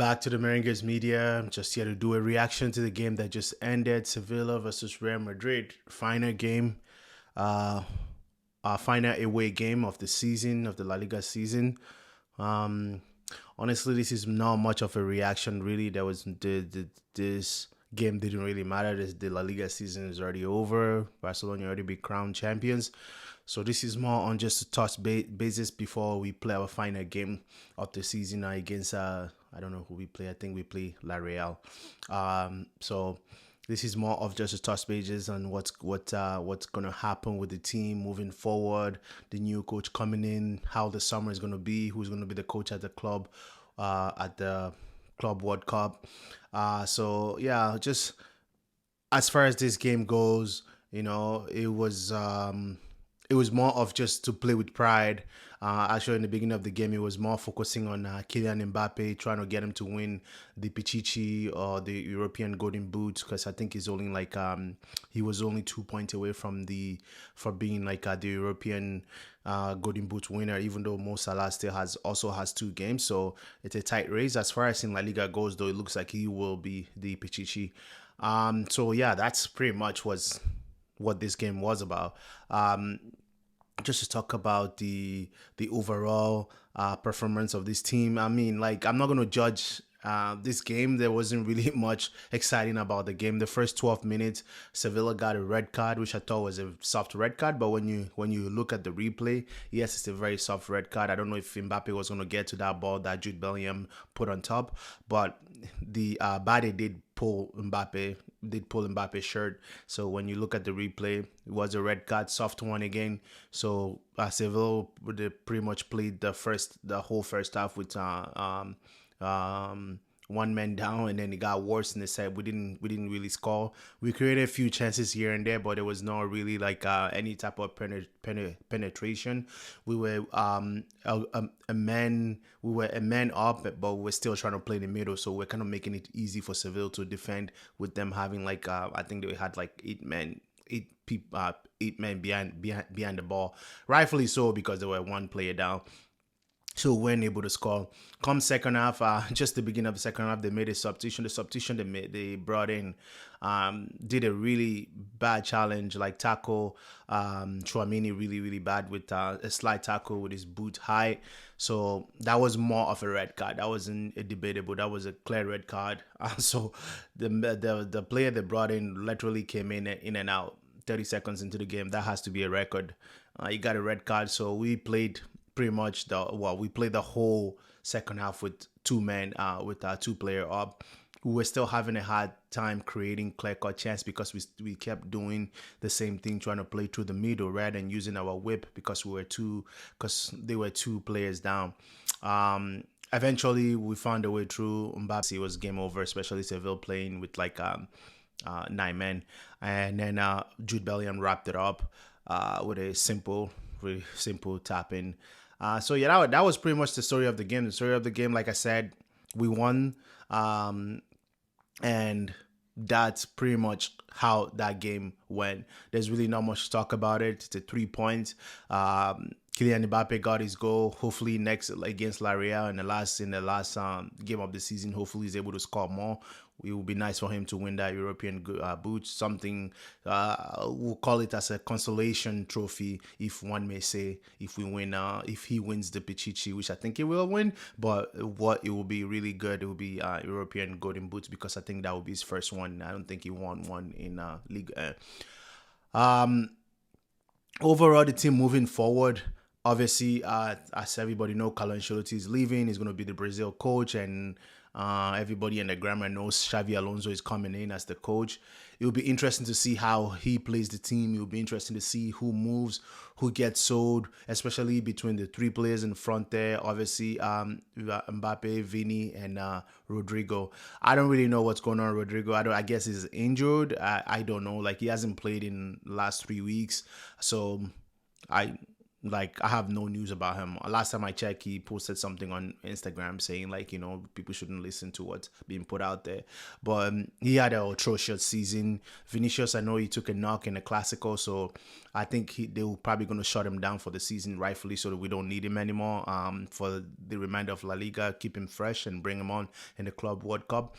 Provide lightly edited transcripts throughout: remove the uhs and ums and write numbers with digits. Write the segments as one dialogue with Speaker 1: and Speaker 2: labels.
Speaker 1: Back to the Merengues media. I'm just here to do a reaction to the game that just ended. Sevilla versus Real Madrid. Final game. Uh, our final away game of the season, of the La Liga season. Um, Honestly, this is not much of a reaction. Really, there was this game didn't really matter. The La Liga season is already over. Barcelona already be crowned champions. So this is more on just a touch basis before we play our final game of the season against I don't know who we play. I think we play La Real. So this is more of just a touch bases on what's gonna happen with the team moving forward, the new coach coming in, how the summer is gonna be, who's gonna be the coach at the club, at the Club World Cup. So yeah, just as far as this game goes, it was more of just to play with pride. Actually, in the beginning of the game, it was more focusing on Kylian Mbappe, trying to get him to win the Pichichi or the European Golden Boot, because I think he's only like he was only 2 points away from being like the European Golden Boot winner, even though Mo Salah still has 2 games, so it's a tight race. As far as in La Liga goes, though, it looks like he will be the Pichichi. So yeah, that's pretty much was what this game was about. Just to talk about the overall performance of this team. I mean, like, I'm not gonna judge this game. There wasn't really much exciting about the game. The first 12 minutes, Sevilla got a red card, which I thought was a soft red card. But when you look at the replay, yes, it's a very soft red card. I don't know if Mbappe was gonna get to that ball that Jude Bellingham put on top, but the Bade did pull Mbappe's shirt. So when you look at the replay, it was a red card, soft one again. So Seville they pretty much played the whole first half with one man down, and then it got worse in the set. We didn't really score. We created a few chances here and there, but it was not really like any type of penetration. We were a man up, but we were still trying to play in the middle, so we're kind of making it easy for Seville to defend, with them having like I think they had like 8 men. 8 men behind the ball, rightfully so, because they were one player down, so we weren't able to score. Come second half, just the beginning of the second half, they made a substitution. The substitution they brought in did a really bad challenge, like tackle Chouamini really, really bad with a slide tackle with his boot high. So that was more of a red card. That wasn't a debatable. That was a clear red card. So the player they brought in literally came in and out 30 seconds into the game. That has to be a record. He got a red card. So we played pretty much we played the whole second half with 2 men, with our 2 player up. We were still having a hard time creating clear cut chance, because we kept doing the same thing, trying to play through the middle rather than using our whip, because they were 2 players down. Eventually we found a way through. Mbappe, it was game over, especially Seville playing with like 9 men, and then Jude Bellingham wrapped it up with a really simple tapping. So yeah, that was pretty much the story of the game. The story of the game, like I said, we won, and that's pretty much how that game went. There's really not much to talk about it. It's a 3 points. Kylian Mbappe got his goal. Hopefully next against La Real in the last game of the season, hopefully he's able to score more. It would be nice for him to win that European boot. Something we'll call it as a consolation trophy, if one may say, if he wins the Pichichi, which I think he will win. But what it will be really good, it will be European Golden Boots, because I think that will be his first one. I don't think he won one in League. Overall, the team moving forward, obviously, as everybody know, Carlo Ancelotti is leaving. He's going to be the Brazil coach, and everybody in the grammar knows Xavi Alonso is coming in as the coach. It will be interesting to see how he plays the team. It will be interesting to see who moves, who gets sold, especially between the 3 players in front there. Obviously, Mbappe, Vini, and Rodrigo. I don't really know what's going on with Rodrigo. I guess he's injured. I don't know. Like, he hasn't played in the last 3 weeks, so I like I have no news about him. Last time I checked, he posted something on Instagram saying like, people shouldn't listen to what's being put out there. But he had an atrocious season. Vinicius, I know he took a knock in the Clasico, so I think they were probably going to shut him down for the season, rightfully, so that we don't need him anymore. For the remainder of La Liga, keep him fresh and bring him on in the Club World Cup.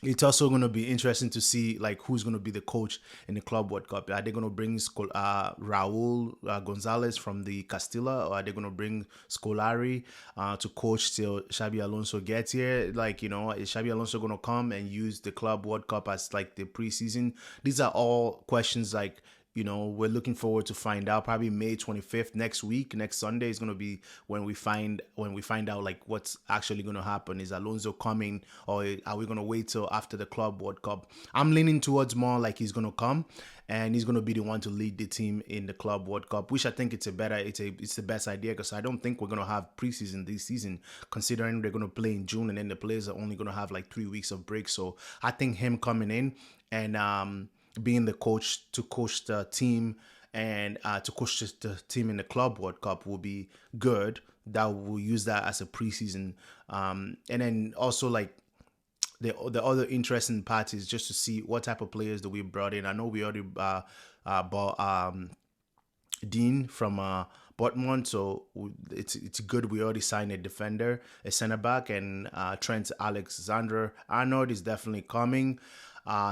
Speaker 1: It's also going to be interesting to see like who's going to be the coach in the Club World Cup. Are they going to bring Raul Gonzalez from the Castilla, or are they going to bring Scolari to coach till Xabi Alonso gets here? Like, is Xabi Alonso going to come and use the Club World Cup as like the preseason? These are all questions like, we're looking forward to find out. Probably May 25th, next week, next Sunday is going to be when we find out like what's actually going to happen. Is Alonso coming, or are we going to wait till after the Club World Cup? I'm leaning towards more like he's going to come and he's going to be the one to lead the team in the Club World Cup, which I think it's the best idea, because I don't think we're going to have preseason this season, considering they're going to play in June and then the players are only going to have like 3 weeks of break. So I think him coming in and being the coach to coach the team and to coach the team in the Club World Cup will be good. That we'll use that as a preseason, and then also like the other interesting part is just to see what type of players that we brought in. I know we already bought Dean from Dortmund, so it's good. We already signed a defender, a center back, and Trent Alexander-Arnold is definitely coming.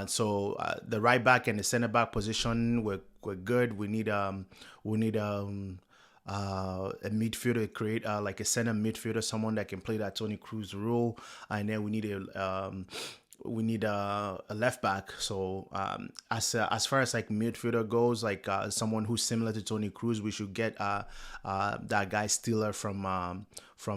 Speaker 1: So the right back and the center back position we're good. We need a midfielder, create like a center midfielder, someone that can play that Toni Kroos role, and then we need a left back. So as far as like midfielder goes, like someone who's similar to Toni Kroos, we should get that guy Stiller from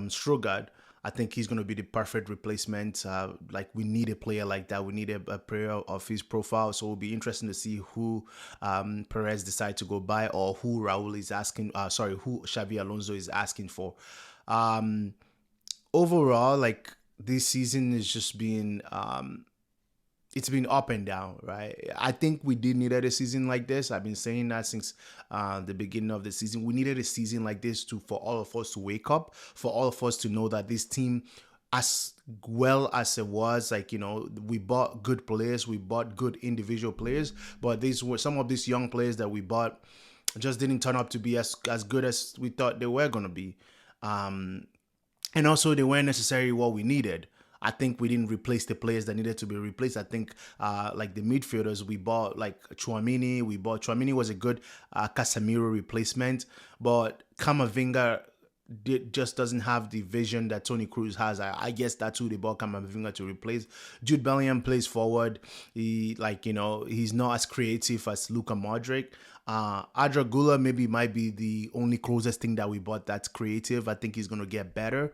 Speaker 1: Stuttgart. I think he's going to be the perfect replacement. Like we need a player like that. We need a player of his profile. So it'll be interesting to see who Perez decides to go by, or who Raul is asking. Who Xavi Alonso is asking for. Overall, like this season is just being it's been up and down, right? I think we did need a season like this. I've been saying that since the beginning of the season. We needed a season like this for all of us to wake up, for all of us to know that this team, as well as it was, like, we bought good players, we bought good individual players, but these were some of these young players that we bought just didn't turn up to be as good as we thought they were going to be. And also, they weren't necessarily what we needed. I think we didn't replace the players that needed to be replaced. I think like the midfielders, we bought like Chouamini. Chouamini was a good Casemiro replacement, but Camavinga just doesn't have the vision that Toni Kroos has. I guess that's who they bought Camavinga to replace. Jude Bellingham plays forward. He's not as creative as Luka Modric. Adra Gula might be the only closest thing that we bought that's creative. I think he's going to get better.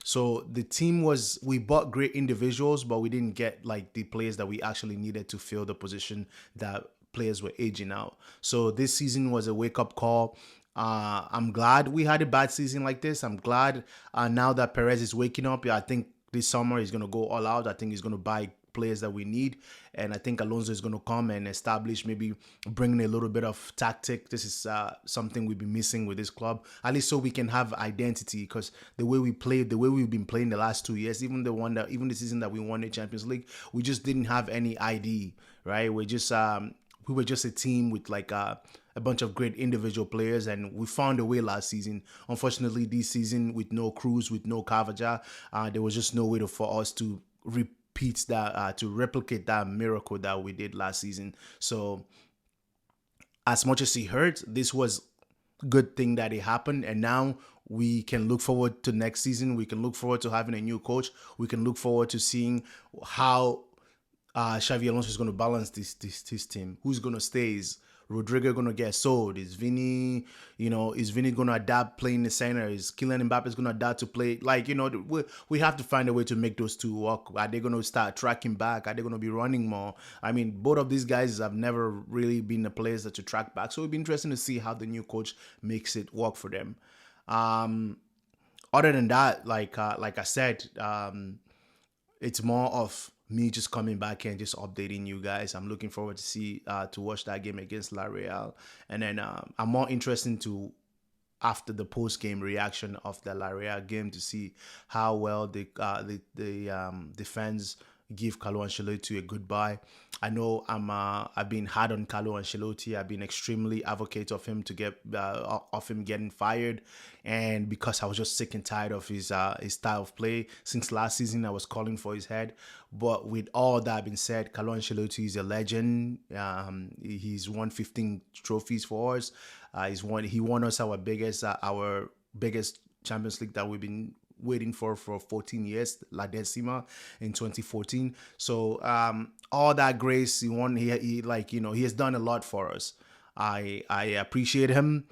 Speaker 1: So the team we bought great individuals, but we didn't get like the players that we actually needed to fill the position that players were aging out. So this season was a wake-up call. I'm glad we had a bad season like this. I'm glad now that Perez is waking up. Yeah, I think this summer he's going to go all out. I think he's going to buy players that we need, and I think Alonso is going to come and establish, maybe bringing a little bit of tactic. This is something we've been missing with this club, at least so we can have identity, because the way we played, the way we've been playing the last 2 years, even the season that we won the Champions League, we just didn't have any ID, right? We were just a team with like a bunch of great individual players, and we found a way last season. Unfortunately, this season, with no Cruz, with no Carvajal, there was just no way for us to repeat that, to replicate that miracle that we did last season. So as much as it hurt, this was good thing that it happened, and now we can look forward to next season. We can look forward to having a new coach. We can look forward to seeing how Xavi Alonso is going to balance this team. Who's going to stay? Is Rodrigo going to get sold? Is Vini going to adapt playing the center? Is Kylian Mbappé going to adapt to play? Like, we have to find a way to make those two work. Are they going to start tracking back? Are they going to be running more? I mean, both of these guys have never really been the players that to track back. So it'll be interesting to see how the new coach makes it work for them. Other than that, like I said, it's more of me just coming back and just updating you guys. I'm looking forward to see to watch that game against La Real, and then I'm more interested to after the post game reaction of the La Real game to see how well the fans give Carlo Ancelotti a goodbye. I know I've been hard on Carlo Ancelotti. I've been extremely advocate of him to get of him getting fired, and because I was just sick and tired of his style of play since last season, I was calling for his head. But with all that being said, Carlo Ancelotti is a legend. He's won 15 trophies for us. He won us our biggest Champions League that we've been waiting for 14 years, La Decima in 2014. So all that grace he won, he like he has done a lot for us. I appreciate him.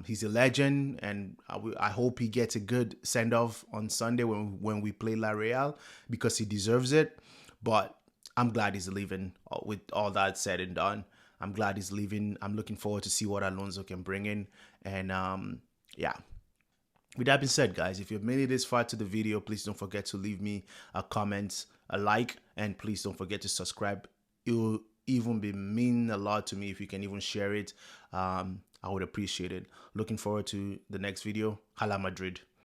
Speaker 1: He's a legend, and I hope he gets a good send off on Sunday when we play La Real because he deserves it. But I'm glad he's leaving. With all that said and done, I'm glad he's leaving. I'm looking forward to see what Alonso can bring in, and yeah. With that being said, guys, if you've made it this far to the video, please don't forget to leave me a comment, a like, and please don't forget to subscribe. It will even be mean a lot to me if you can even share it. I would appreciate it. Looking forward to the next video. Hala Madrid.